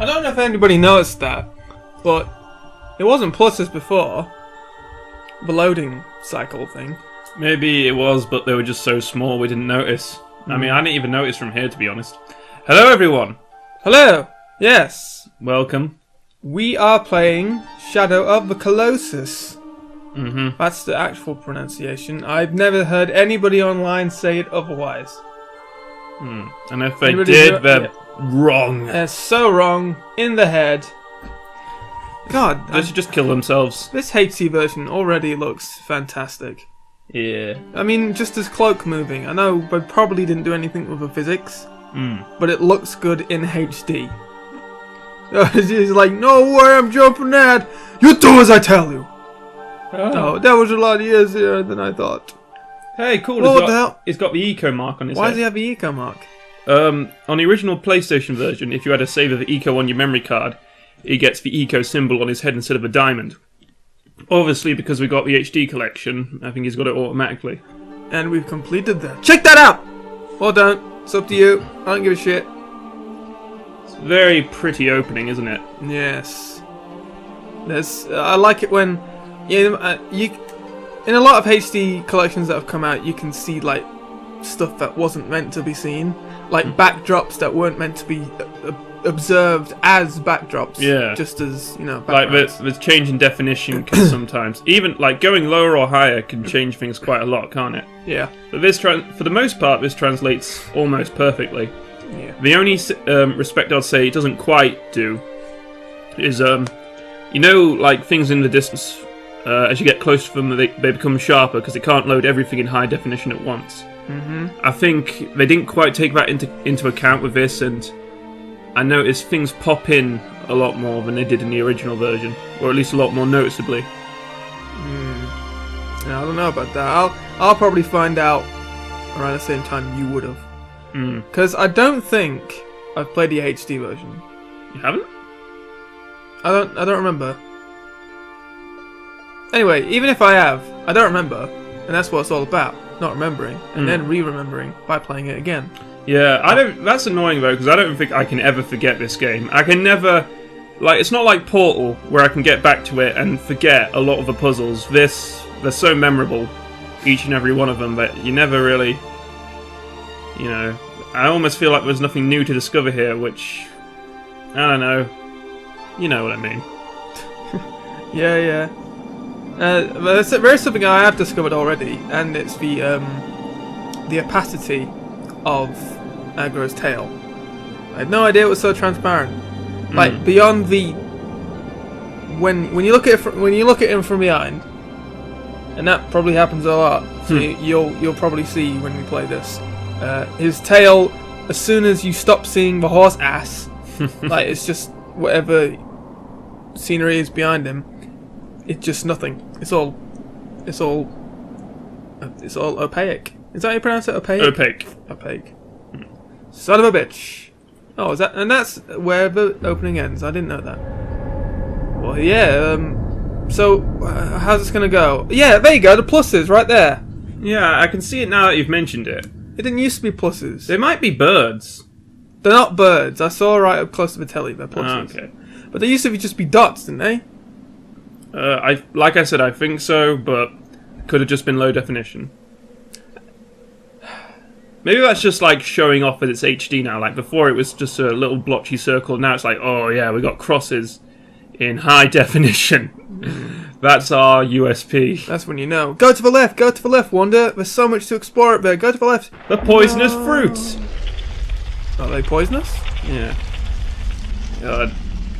I don't know if anybody noticed that, but it wasn't pluses before. The loading cycle thing. Maybe it was, but they were just so small we didn't notice. I mean, I didn't even notice from here, to be honest. Hello, everyone. Hello. Yes. Welcome. We are playing Shadow of the Colossus. Mm-hmm. That's the actual pronunciation. I've never heard anybody online say it otherwise. And if they did, they're wrong. They're so wrong. In the head. God. They should just kill themselves. This HD version already looks fantastic. Yeah. I mean, just as cloak moving. I know they probably didn't do anything with the physics. But it looks good in HD. He's like, no way, I'm jumping that. You do as I tell you. Oh, that was a lot easier than I thought. Hey, cool. What the hell? He's got the eco mark on his head. Why does he have the eco mark? On the original PlayStation version, if you had a save of the eco on your memory card, he gets the eco symbol on his head instead of a diamond. Obviously, because we got the HD collection, I think he's got it automatically. And we've completed that. Check that out! Well done. It's up to you. I don't give a shit. It's a very pretty opening, isn't it? Yes. I like it when in a lot of HD collections that have come out, you can see like stuff that wasn't meant to be seen, like backdrops that weren't meant to be observed as backdrops. Yeah. Just as like the change in definition can sometimes, even like going lower or higher, can change things quite a lot, can't it? Yeah. But this for the most part, this translates almost perfectly. Yeah. The only respect I'd say it doesn't quite do is like things in the distance. As you get close to them, they become sharper because it can't load everything in high definition at once. I think they didn't quite take that into account with this, and I noticed things pop in a lot more than they did in the original version, or at least a lot more noticeably. Yeah, I don't know about that. I'll probably find out around the same time you would have. Because I don't think I've played the HD version. You haven't? I don't remember. Anyway, even if I have, I don't remember, and that's what it's all about. Not remembering, and then re-remembering by playing it again. Yeah, that's annoying though, because I don't think I can ever forget this game. I can never, it's not like Portal, where I can get back to it and forget a lot of the puzzles. They're so memorable, each and every one of them, that you never really, I almost feel like there's nothing new to discover here, which, I don't know, you know what I mean. Yeah. There is something I have discovered already, and it's the opacity of Agro's tail. I had no idea it was so transparent. Like beyond the when you look at him from behind, and that probably happens a lot. So you'll probably see when we play this. His tail, as soon as you stop seeing the horse ass, like it's just whatever scenery is behind him. It's just nothing. It's all opaque. Is that how you pronounce it? Opaque? Opaque. Son of a bitch. Oh, that's where the opening ends. I didn't know that. Well, yeah, so, how's this gonna go? Yeah, there you go, the pluses, right there. Yeah, I can see it now that you've mentioned it. It didn't used to be pluses. They might be birds. They're not birds. I saw right up close to the telly, they're pluses. Okay. But they used to just be dots, didn't they? Like I said, I think so, but could have just been low definition. Maybe that's just like showing off that it's HD now. Like before, it was just a little blotchy circle. Now it's like, oh yeah, we got crosses in high definition. That's our USP. That's when you know. Go to the left, Wanda. There's so much to explore up there. Go to the left. The poisonous fruits. Are they poisonous? Yeah.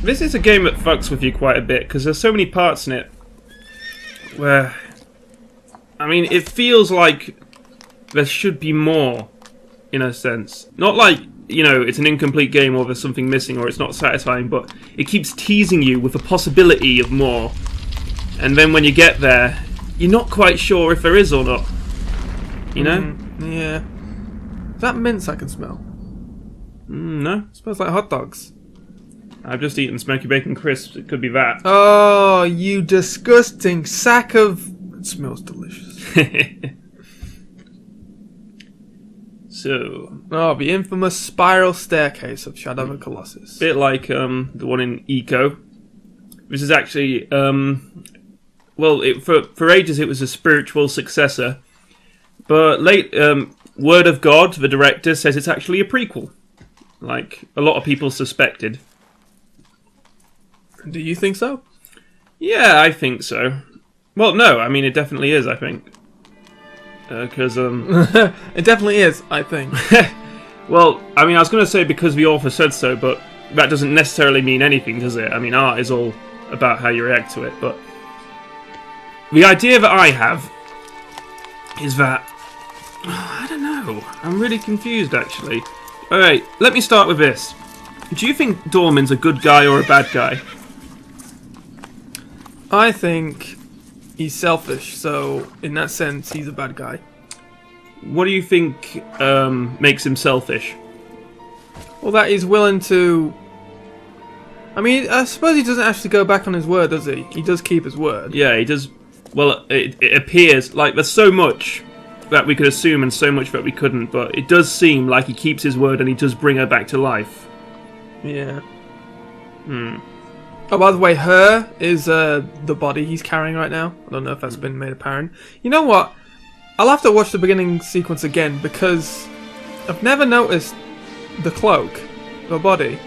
This is a game that fucks with you quite a bit, because there's so many parts in it where, I mean, it feels like there should be more, in a sense. Not like, it's an incomplete game or there's something missing or it's not satisfying, but it keeps teasing you with the possibility of more. And then when you get there, you're not quite sure if there is or not. Yeah. Is that mince I can smell? No. It smells like hot dogs. I've just eaten smoky bacon crisps. It could be that. Oh, you disgusting sack of... It smells delicious. So, Oh, the infamous spiral staircase of Shadow of the Colossus. bit like the one in Eco. This is actually, well, for ages it was a spiritual successor, but Word of God, the director, says it's actually a prequel, like a lot of people suspected. Do you think so? Yeah, I think so. Well, no, I mean it definitely is. I think because It definitely is, I think. well, I mean I was going to say because the author said so, but that doesn't necessarily mean anything, does it? I mean art is all about how you react to it, but the idea that I have is that I don't know. I'm really confused actually. All right, let me start with this. Do you think Dorman's a good guy or a bad guy? I think he's selfish, so in that sense, he's a bad guy. What do you think makes him selfish? Well, that he's willing to... I mean, I suppose he doesn't actually go back on his word, does he? He does keep his word. Yeah, he does. Well, it appears like there's so much that we could assume and so much that we couldn't, but it does seem like he keeps his word and he does bring her back to life. Yeah. Oh, by the way, her is the body he's carrying right now. I don't know if that's been made apparent. You know what? I'll have to watch the beginning sequence again because I've never noticed the cloak, the body,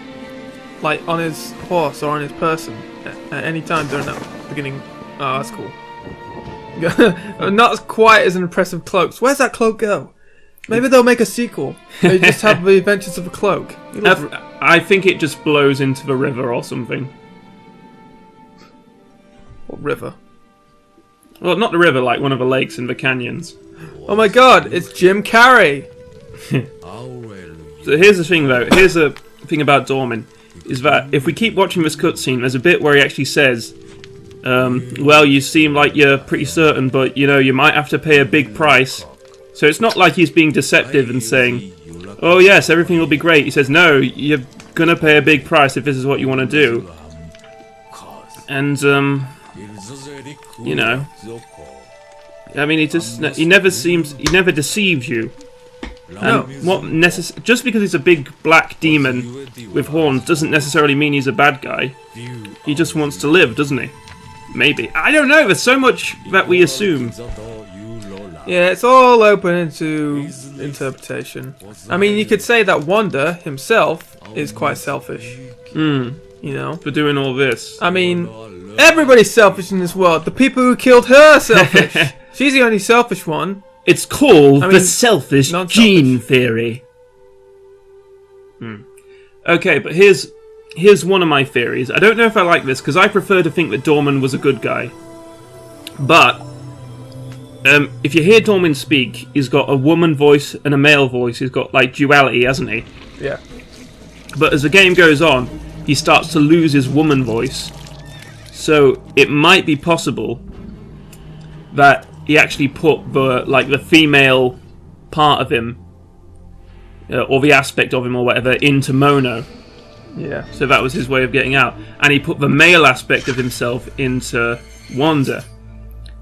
like on his horse or on his person at any time during that beginning. Oh, that's cool. Not quite as an impressive cloak. So where's that cloak go? Maybe they'll make a sequel. They just have the adventures of a cloak. I think it just blows into the river or something. What river? Well, not the river, like one of the lakes in the canyons. Oh my god, it's Jim Carrey! So here's the thing, though. Here's the thing about Dorman, is that if we keep watching this cutscene, there's a bit where he actually says, well, you seem like you're pretty certain, but, you know, you might have to pay a big price. So it's not like he's being deceptive and saying, oh yes, everything will be great. He says, no, you're gonna pay a big price if this is what you want to do. And, you know, I mean, he never deceives you. No. And just because he's a big black demon with horns doesn't necessarily mean he's a bad guy. He just wants to live, doesn't he? Maybe. I don't know, there's so much that we assume. Yeah, it's all open to interpretation. I mean, you could say that Wanda himself is quite selfish. You know? For doing all this. I mean, everybody's selfish in this world. The people who killed her are selfish. She's the only selfish one. It's called the selfish gene theory. Okay, but here's one of my theories. I don't know if I like this, because I prefer to think that Dorman was a good guy. But if you hear Dorman speak, he's got a woman voice and a male voice. He's got, like, duality, hasn't he? Yeah. But as the game goes on, he starts to lose his woman voice. So it might be possible that he actually put the female part of him, or the aspect of him or whatever, into Mono. Yeah. So that was his way of getting out. And he put the male aspect of himself into Wanda.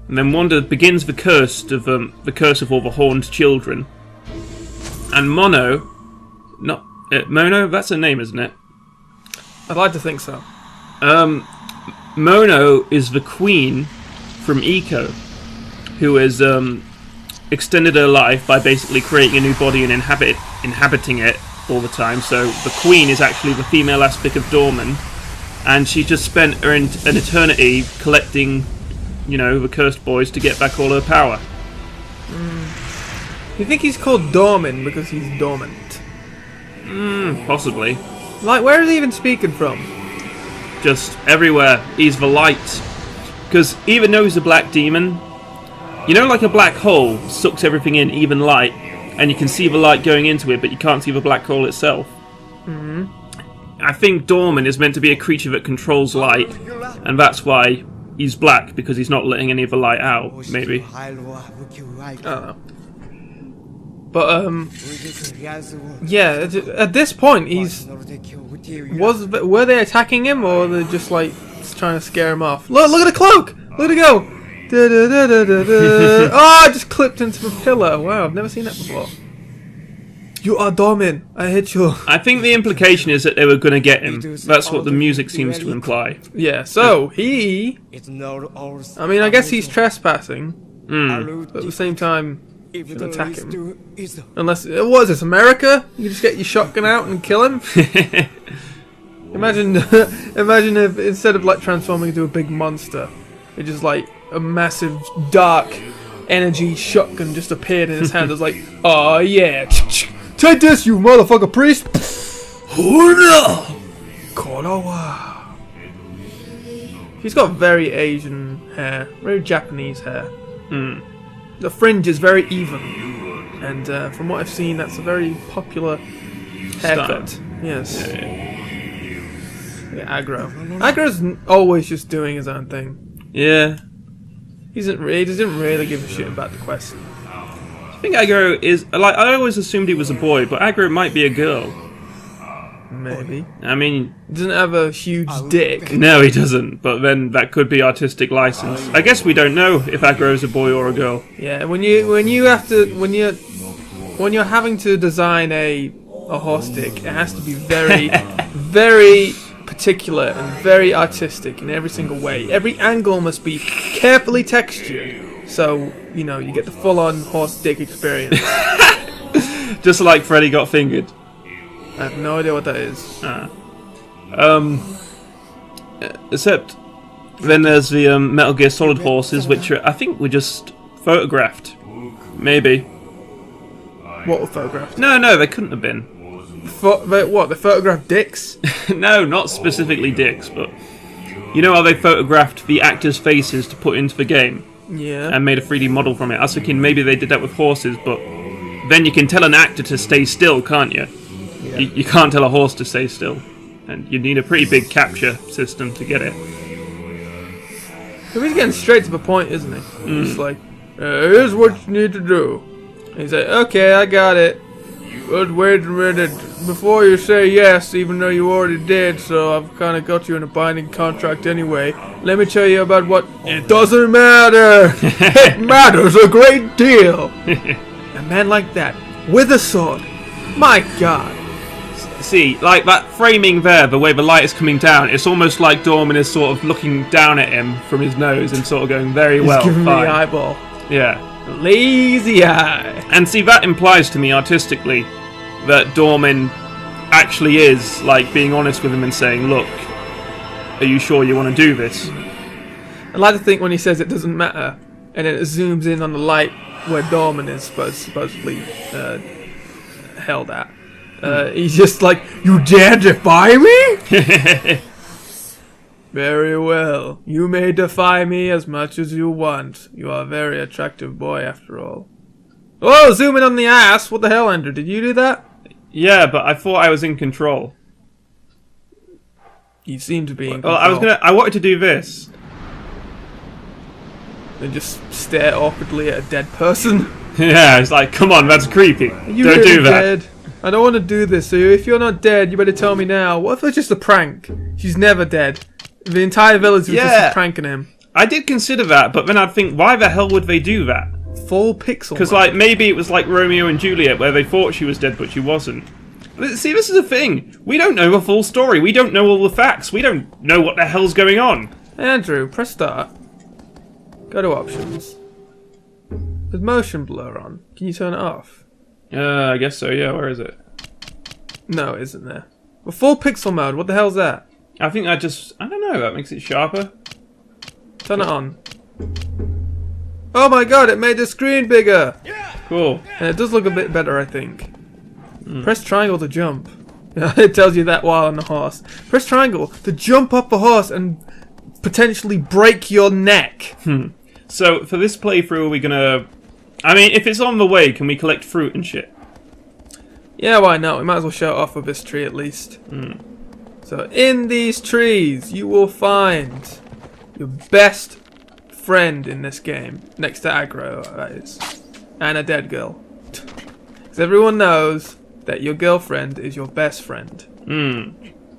And then Wanda begins the curse of all the horned children. And Mono, that's her name, isn't it? I'd like to think so. Mono is the queen from Eco, who has extended her life by basically creating a new body and inhabiting it all the time. So the queen is actually the female aspect of Dorman, and she just spent an eternity collecting, you know, the cursed boys to get back all her power. You think he's called Dorman because he's dormant? Possibly. Like, where is he even speaking from? Just everywhere. He's the light. Because even though he's a black demon, you know, like a black hole sucks everything in, even light, and you can see the light going into it, but you can't see the black hole itself. I think Dorman is meant to be a creature that controls light, and that's why he's black, because he's not letting any of the light out, maybe. I don't know. But, yeah, at this point, were they attacking him, or were they just, like, trying to scare him off? Look at the cloak! Look at it go! Oh, I just clipped into the pillar. Wow, I've never seen that before. You are Dormin. I hate you. I think the implication is that they were going to get him. That's what the music seems to imply. Yeah, so he... I mean, I guess he's trespassing. Mm. But at the same time, you should attack him. Unless... What is this, America? You just get your shotgun out and kill him? Imagine imagine if instead of like transforming into a big monster, it just like a massive dark energy shotgun just appeared in his hand. It was like, oh yeah, take this, you motherfucker priest. Korowa. He's got very Asian hair, very Japanese hair. Mm. The fringe is very even, and from what I've seen, that's a very popular haircut. Style. Yes. Yeah. Aggro. Aggro's always just doing his own thing. Yeah. He doesn't really give a shit about the quest. I think Aggro is like I always assumed he was a boy, but Aggro might be a girl. Maybe. I mean, He doesn't have a huge dick. no, he doesn't. But then that could be artistic license. I guess we don't know if Aggro is a boy or a girl. Yeah, when you're having to design a horse dick, it has to be very, very particular and very artistic in every single way. Every angle must be carefully textured, so you know you get the full-on horse dick experience. Just like Freddy got fingered. I have no idea what that is. Except then there's the Metal Gear Solid horses, which I think were just photographed. Maybe. What were photographed? No, they couldn't have been. What? They photographed dicks? No, not specifically dicks, but you know how they photographed the actors' faces to put into the game Yeah. and made a 3D model from it. I was thinking maybe they did that with horses, but then you can tell an actor to stay still, can't you? Yeah. You can't tell a horse to stay still, and you need a pretty big capture system to get it. So he's getting straight to the point, isn't he? He's like, here's what you need to do. And he's like, okay, I got it. But wait a minute, before you say yes, even though you already did, so I've kind of got you in a binding contract anyway, let me tell you about what... It doesn't matter! It matters a great deal! A man like that, with a sword, my god! See, like that framing there, the way the light is coming down, it's almost like Dorman is sort of looking down at him from his nose and sort of going, very well, He's giving fine. me the eyeball. Yeah. Lazy eye! And see, that implies to me artistically that Dorman actually is like being honest with him and saying, look, are you sure you want to do this? I like to think when he says it doesn't matter, and then it zooms in on the light where Dorman is supposedly held at. He's just like, you dare defy me? Very well. You may defy me as much as you want. You are a very attractive boy after all. Oh, zoom in on the ass! What the hell, Andrew? Did you do that? Yeah, but I thought I was in control. You seem to be in control. Well, I wanted to do this. And just stare awkwardly at a dead person. Yeah, it's like, come on, that's creepy. You Don't really do that. dead? I don't want to do this, so if you're not dead, you better tell me now. What if it's just a prank? She's never dead. The entire village was just pranking him. I did consider that, but then I'd think, why the hell would they do that? Full pixel. Because like maybe it was like Romeo and Juliet, where they thought she was dead, but she wasn't. See, this is the thing. We don't know the full story. We don't know all the facts. We don't know what the hell's going on. Hey, Andrew, press start. Go to options. There's motion blur on. Can you turn it off? I guess so, yeah. Where is it? No, it isn't there. Well, full pixel mode, what the hell's that? I think I don't know, that makes it sharper. Turn it on. Oh my god, it made the screen bigger! Cool. And it does look a bit better, I think. Press triangle to jump. It tells you that while on the horse. Press triangle to jump up a horse and potentially break your neck. So, for this playthrough, are we gonna... I mean, if it's on the way, can we collect fruit and shit? Yeah, why not? We might as well show it off with this tree at least. So, in these trees, you will find your best friend in this game. Next to Aggro, that is. And a dead girl. Because everyone knows that your girlfriend is your best friend.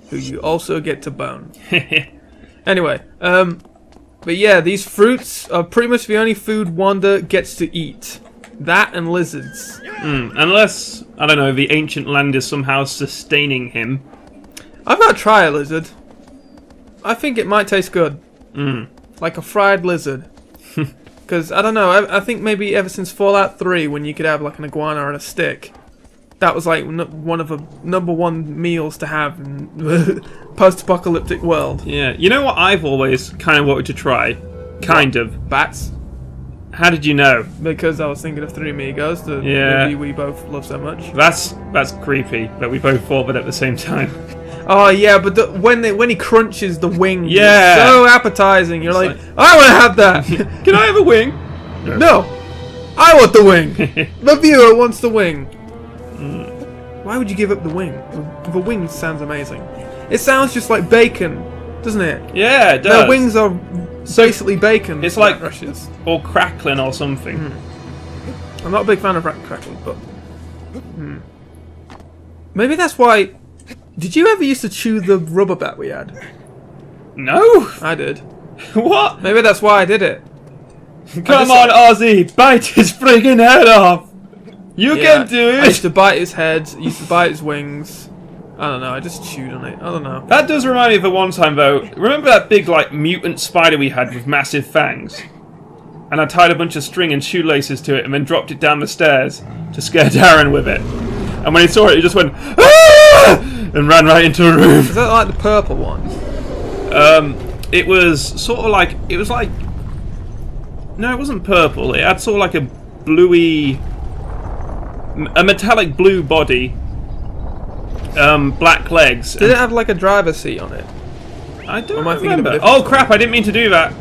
Who you also get to bone. Anyway, but yeah, these fruits are pretty much the only food Wanda gets to eat. That and lizards. Unless, I don't know, the ancient land is somehow sustaining him. I've got to try a lizard. I think it might taste good. Like a fried lizard. Because, I don't know, I think maybe ever since Fallout 3, when you could have like an iguana on a stick, that was like one of the #1 meals to have in post-apocalyptic world. Yeah, you know what I've always kind of wanted to try? Kind of. Bats? How did you know? Because I was thinking of Three Amigos, the movie we both love so much. That's creepy that we both thought of it at the same time. Oh yeah, but when he crunches the wing, yeah, it's so appetizing. You're like, I want to have that. Can I have a wing? No, I want the wing. The viewer wants the wing. Why would you give up the wing? The wing sounds amazing. It sounds just like bacon, doesn't it? Yeah, it does. The wings are basically bacon. It's like rushes or crackling or something. I'm not a big fan of crackling, but maybe that's why. Did you ever used to chew the rubber bat we had? No. I did. What? Maybe that's why I did it. Come on, Ozzy, bite his friggin' head off. You can do it. I used to bite his head. Used to bite his wings. I don't know. I just chewed on it. I don't know. That does remind me of the one time though. Remember that big like mutant spider we had with massive fangs? And I tied a bunch of string and shoelaces to it and then dropped it down the stairs to scare Darren with it. And when he saw it, he just went "Ah!" and ran right into a room. Is that like the purple one? It was sort of like no, it wasn't purple. It had sort of like a bluey, a metallic blue body, black legs. Did it have like a driver's seat on it? I don't Am I thinking of remember. a different Oh crap! I didn't mean to do that.